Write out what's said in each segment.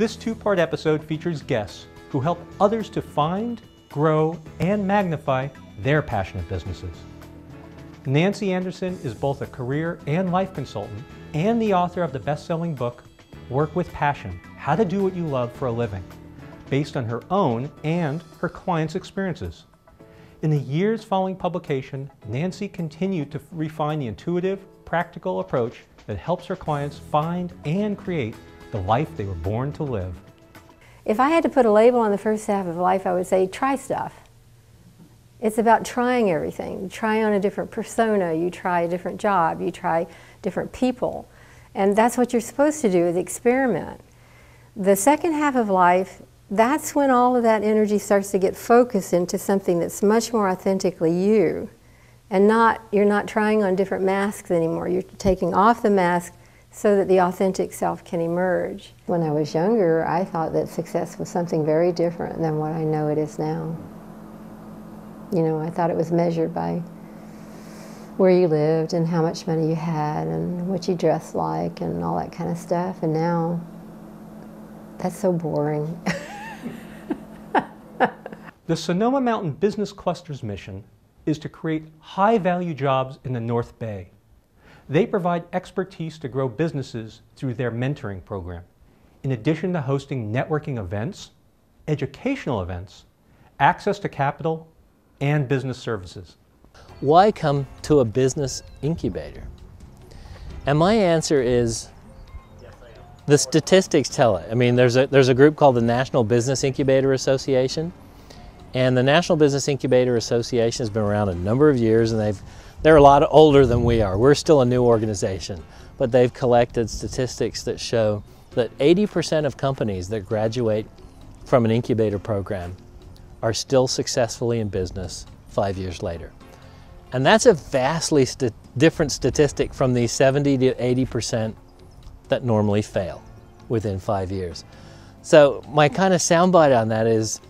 This two-part episode features guests who help others to find, grow, and magnify their passionate businesses. Nancy Anderson is both a career and life consultant and the author of the best-selling book, Work with Passion: How to Do What You Love for a Living, based on her own and her clients' experiences. In the years following publication, Nancy continued to refine the intuitive, practical approach that helps her clients find and create the life they were born to live. If I had to put a label on the first half of life, I would say try stuff. It's about trying everything. You try on a different persona, you try a different job, you try different people. And that's what you're supposed to do, is experiment. The second half of life, that's when all of that energy starts to get focused into something that's much more authentically you. And you're not trying on different masks anymore. You're taking off the mask so that the authentic self can emerge. When I was younger, I thought that success was something very different than what I know it is now. You know, I thought it was measured by where you lived and how much money you had and what you dressed like and all that kind of stuff. And now, that's so boring. The Sonoma Mountain Business Cluster's mission is to create high-value jobs in the North Bay. They provide expertise to grow businesses through their mentoring program, in addition to hosting networking events, educational events, access to capital, and business services. Why come to a business incubator? And my answer is, the statistics tell it. I mean, there's a group called the National Business Incubator Association, and the National Business Incubator Association has been around a number of years, and they're a lot older than we are. We're still a new organization, but they've collected statistics that show that 80% of companies that graduate from an incubator program are still successfully in business 5 years later. And that's a vastly different statistic from the 70 to 80% that normally fail within 5 years. So my kind of soundbite on that is,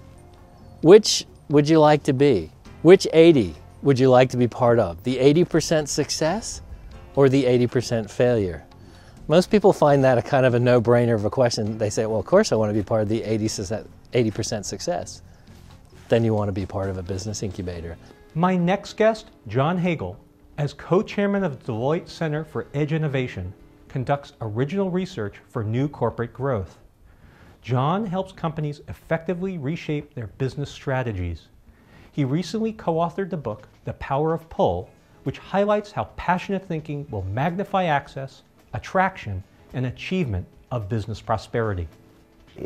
which would you like to be? Which 80 would you like to be part of? The 80% success or the 80% failure? Most people find that a kind of a no-brainer of a question. They say, well, of course I want to be part of the 80% success. Then you want to be part of a business incubator. My next guest, John Hagel, as co-chairman of the Deloitte Center for Edge Innovation, conducts original research for new corporate growth. John helps companies effectively reshape their business strategies. He recently co-authored the book, The Power of Pull, which highlights how passionate thinking will magnify access, attraction, and achievement of business prosperity.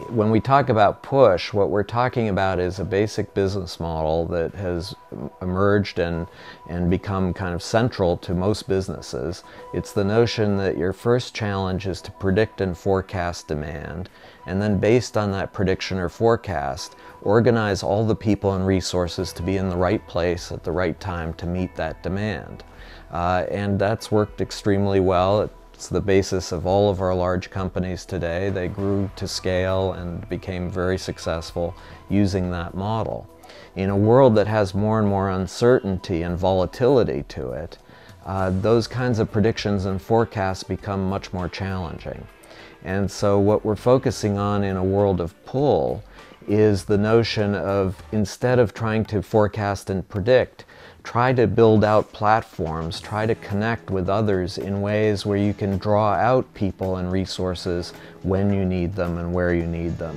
When we talk about push, what we're talking about is a basic business model that has emerged and become kind of central to most businesses. It's the notion that your first challenge is to predict and forecast demand, and then based on that prediction or forecast, organize all the people and resources to be in the right place at the right time to meet that demand. And that's worked extremely well. It's the basis of all of our large companies today. They grew to scale and became very successful using that model. In a world that has more and more uncertainty and volatility to it, those kinds of predictions and forecasts become much more challenging. And so what we're focusing on in a world of pull is the notion of, instead of trying to forecast and predict, try to build out platforms, try to connect with others in ways where you can draw out people and resources when you need them and where you need them.